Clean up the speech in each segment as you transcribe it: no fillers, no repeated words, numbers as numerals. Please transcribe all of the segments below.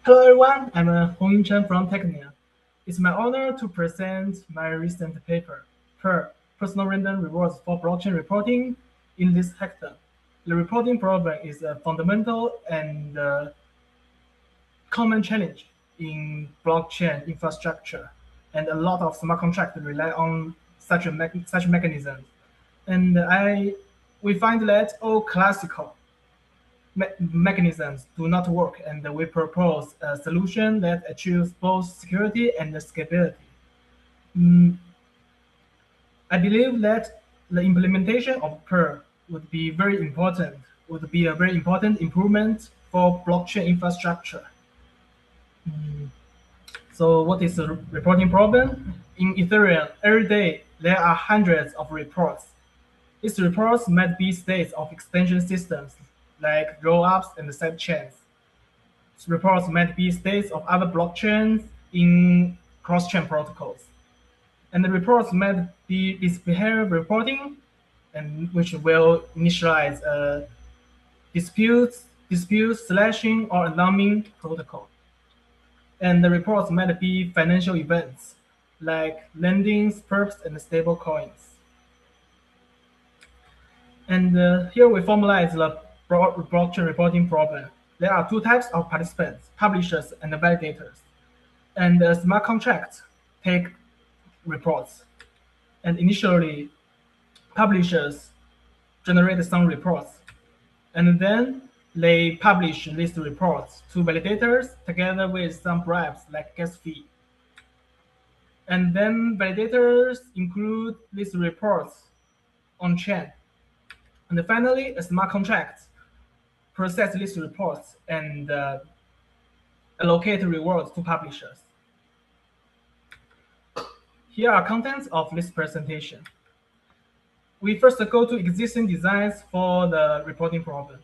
Hello everyone, I'm Hong Chen from Technia. It's my honor to present my recent paper, Prrr, Personal Random Rewards for Blockchain Reporting in this hackathon. The reporting problem is a fundamental and common challenge in blockchain infrastructure, and a lot of smart contracts rely on such mechanisms. And we find that all classical mechanisms do not work, and we propose a solution that achieves both security and scalability. Mm, I believe that the implementation of Prrr would be a very important improvement for blockchain infrastructure. Mm, So what is the reporting problem? In Ethereum, every day there are hundreds of reports. These reports might be states of extension systems like rollups and side chains. Reports might be states of other blockchains in cross-chain protocols. And the reports might be this behavior reporting, and which will initialize a dispute slashing or alarming protocol. And the reports might be financial events like lendings, perps, and stable coins. And here we formalize the blockchain reporting problem. There are two types of participants, publishers and validators. And the smart contracts take reports. And initially, publishers generate some reports. And then they publish these reports to validators together with some bribes like gas fee. And then validators include these reports on chain. And finally, a smart contract process these reports and allocate rewards to publishers. Here are contents of this presentation. We first go to existing designs for the reporting problem.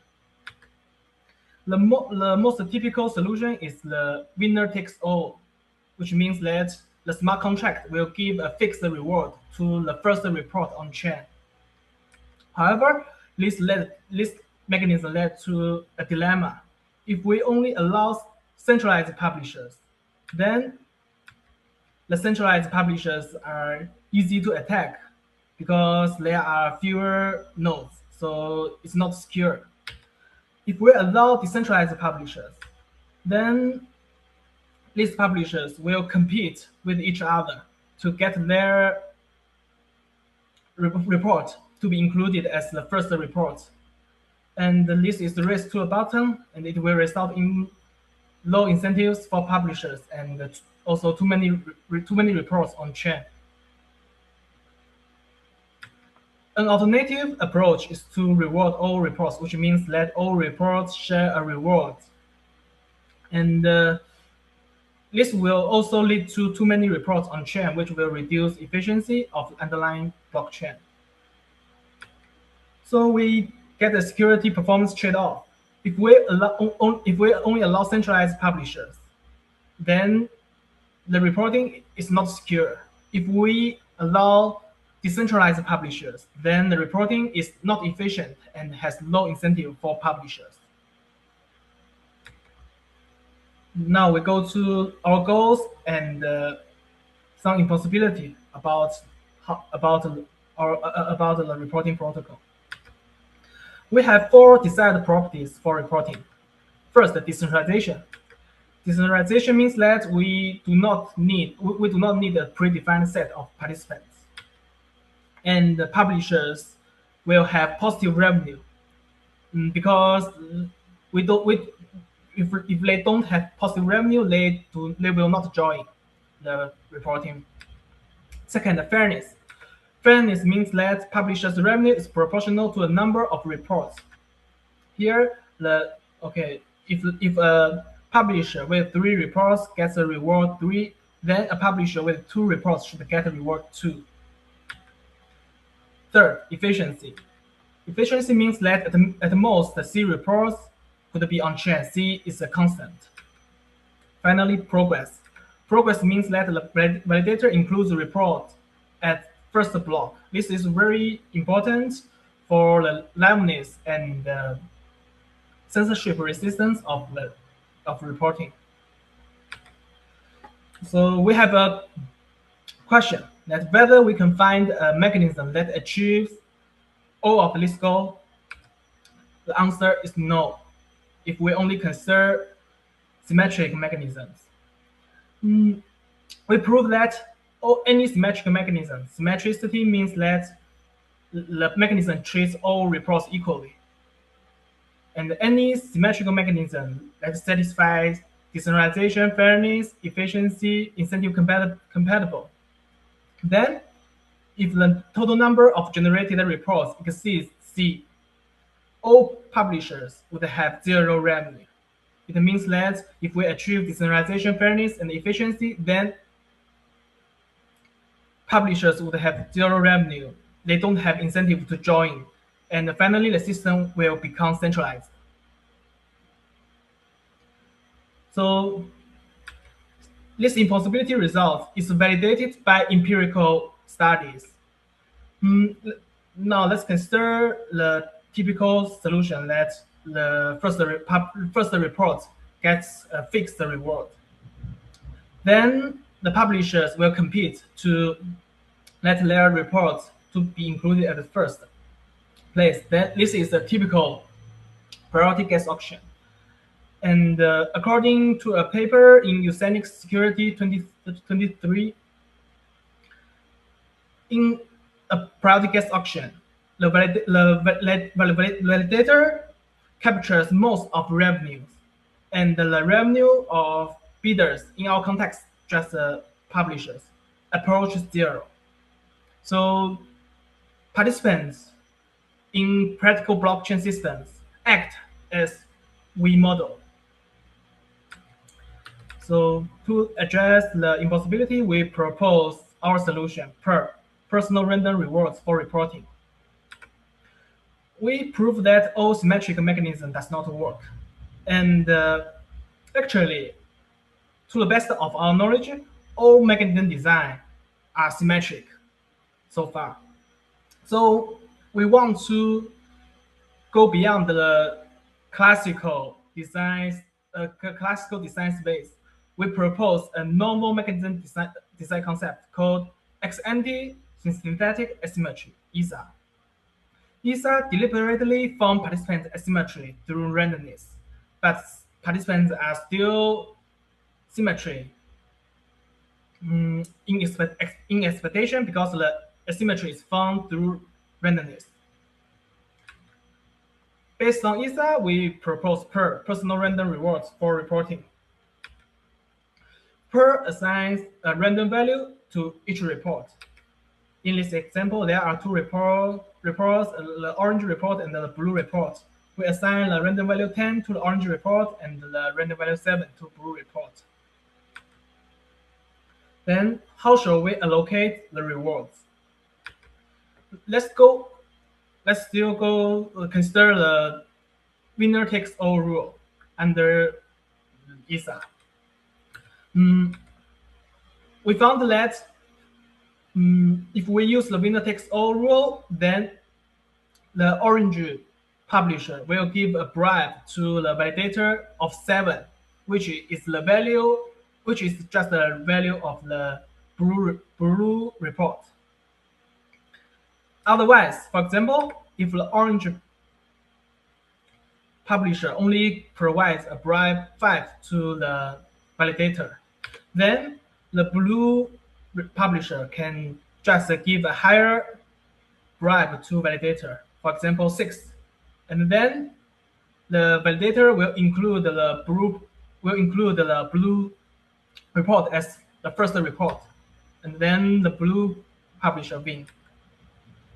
The most typical solution is the winner takes all, which means that the smart contract will give a fixed reward to the first report on chain. However, this mechanism led to a dilemma. If we only allow centralized publishers, then the centralized publishers are easy to attack because there are fewer nodes, so it's not secure. If we allow decentralized publishers, then these publishers will compete with each other to get their report to be included as the first report. And this is raised to a bottom, and it will result in low incentives for publishers and also too many reports on chain. An alternative approach is to reward all reports, which means that all reports share a reward. And this will also lead to too many reports on chain, which will reduce efficiency of the underlying blockchain. So we get a security performance trade-off. If we only allow centralized publishers, then the reporting is not secure. If we allow decentralized publishers, then the reporting is not efficient and has low incentive for publishers. Now we go to our goals and some impossibility about the reporting protocol. We have four desired properties for reporting. First, decentralization. Decentralization means that we do not need a predefined set of participants, and the publishers will have positive revenue because if they don't have positive revenue, they will not join the reporting. Second, fairness. Fairness means that publishers' revenue is proportional to the number of reports. Here, if a publisher with 3 reports gets a reward 3, then a publisher with 2 reports should get a reward 2. Third, efficiency. Efficiency means that at most C reports could be on chain. C is a constant. Finally, progress. Progress means that the validator includes the report at first block. This is very important for the liveness and censorship resistance of reporting. So we have a question that whether we can find a mechanism that achieves all of this goal. The answer is no, if we only consider symmetric mechanisms. Mm, we prove that any symmetric mechanism, symmetricity means that the mechanism treats all reports equally. And any symmetrical mechanism that satisfies decentralization, fairness, efficiency, incentive compatible. Then, if the total number of generated reports exceeds C, all publishers would have zero revenue. It means that if we achieve decentralization, fairness, and efficiency, then publishers would have zero revenue. They don't have incentive to join. And finally, the system will become centralized. So this impossibility result is validated by empirical studies. Mm, Now let's consider the typical solution that the first report gets a fixed reward. Then the publishers will compete to let their reports to be included at the first place. Then this is a typical priority guest auction. And according to a paper in Eugenics Security 2023, in a priority guest auction, the validator captures most of revenues, and the revenue of bidders, in our context, just publishers, approaches zero. So participants in practical blockchain systems act as we model. So to address the impossibility, we propose our solution, Prrr, personal random rewards for reporting. We prove that all symmetric mechanism does not work. And actually, to the best of our knowledge, all mechanism design are symmetric so far. So we want to go beyond the classical design space. We propose a novel mechanism design concept called ex-ante synthetic asymmetry (ESA). ESA deliberately form participant asymmetry through randomness, but participants are still symmetry in expectation because the asymmetry is found through randomness. Based on ESA, we propose Prrr, personal random rewards for reporting. Prrr assigns a random value to each report. In this example, there are two reports, the orange report and the blue report. We assign the random value 10 to the orange report and the random value 7 to blue report. Then, how shall we allocate the rewards? Let's still consider the winner takes all rule under ESA. We found that if we use the winner takes all rule, then the orange publisher will give a bribe to the validator of 7, which is just the value of the blue report. Otherwise, for example, if the orange publisher only provides a bribe 5 to the validator, then the blue publisher can just give a higher bribe to validator, for example 6, and then the validator will include the blue report as the first report, and then the blue publisher wins.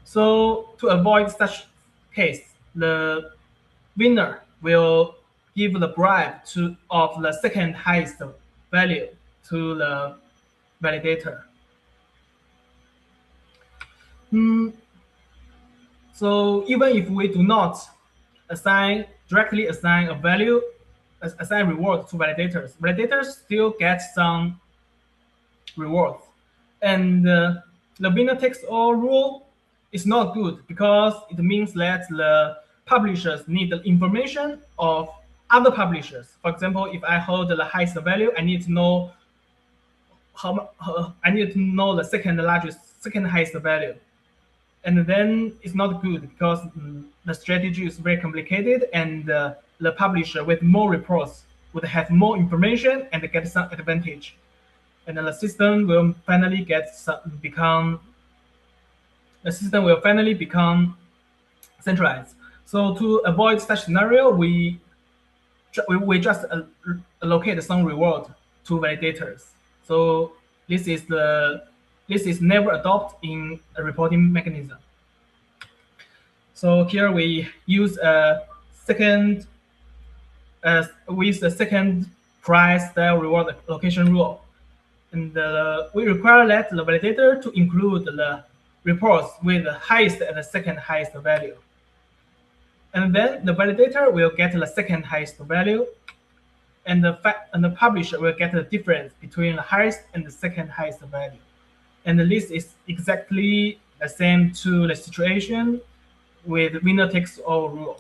So to avoid such case, the winner will give the bribe of the second highest value to the validator. So even if we do not directly assign a value, assign reward to validators still get some rewards. And the winner takes all rule is not good because it means that the publishers need the information of other publishers. For example, if I hold the highest value, I need to know I need to know the second highest value, and then it's not good because the strategy is very complicated, and the publisher with more reports would have more information and get some advantage, and the system will finally become the system will finally become centralized. So to avoid such scenario, we just allocate some reward to validators. So this is never adopted in a reporting mechanism. So here we use a second with the second price style reward allocation rule, and we require that the validator to include the reports with the highest and the second highest value. And then the validator will get the second highest value, and the publisher will get the difference between the highest and the second highest value. And this is exactly the same to the situation with winner takes all rule.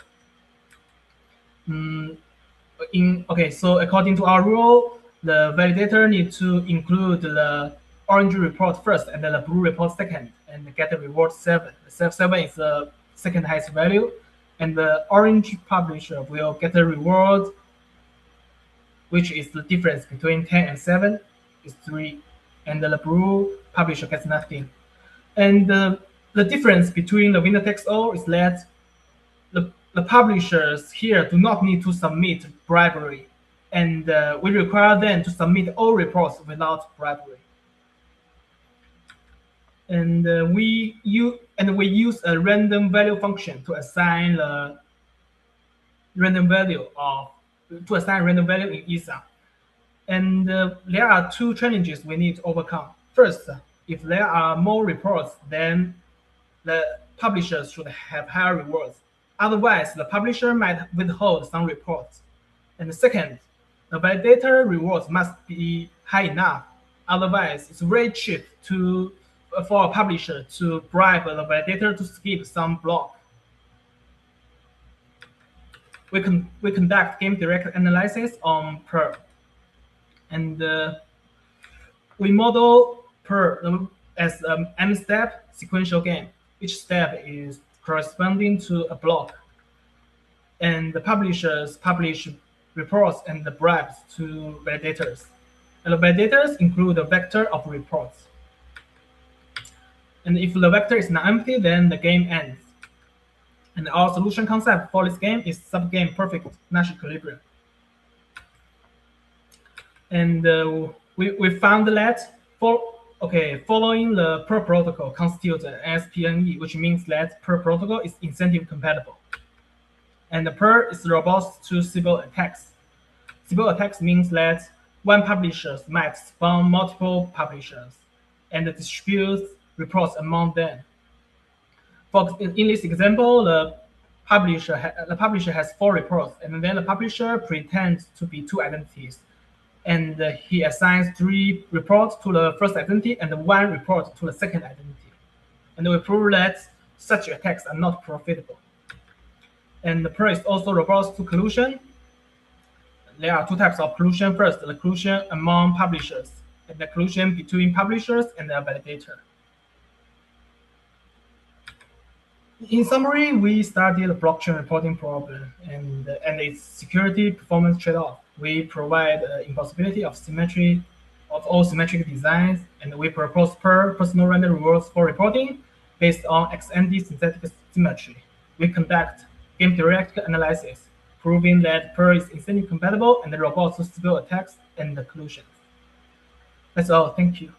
So according to our rule, the validator needs to include the orange report first and then the blue report second, and get the reward 7. The 7 is the second highest value, and the orange publisher will get the reward, which is the difference between 10 and 7 is 3, and the blue publisher gets nothing. And the difference between the winner takes all is that the publishers here do not need to submit bribery, and we require them to submit all reports without bribery. And we use a random value function to assign the random value in ESA. And there are two challenges we need to overcome. First, if there are more reports, then the publishers should have higher rewards. Otherwise, the publisher might withhold some reports. And second, the validator rewards must be high enough. Otherwise, it's very cheap for a publisher to bribe the validator to skip some block. We conduct game-directed analysis on Prrr, and we model Prrr as an m-step sequential game. Each step is corresponding to a block, and the publishers publish reports and the bribes to validators. And the validators include a vector of reports. And if the vector is not empty, then the game ends. And our solution concept for this game is subgame perfect Nash equilibrium. And we found that following the Prrr protocol constitutes an SPNE, which means that Prrr protocol is incentive compatible. And the Prrr is robust to Sybil attacks. Sybil attacks means that one publisher might spawn multiple publishers and distribute reports among them. In this example, the publisher has 4 reports, and then the publisher pretends to be 2 identities, and he assigns 3 reports to the first identity and 1 report to the second identity. And we prove that such attacks are not profitable. And the Prrr is also robust to collusion. There are 2 types of collusion. First, the collusion among publishers, and the collusion between publishers and the validator. In summary, we studied the blockchain reporting problem and its security performance trade-off. We provide impossibility of all symmetric designs, and we propose Prrr personal random rewards for reporting based on ex-ante synthetic symmetry. We conduct game-directed analysis, proving that Prrr is incentive compatible and robust to Sybil attacks and collusions. That's all. Thank you.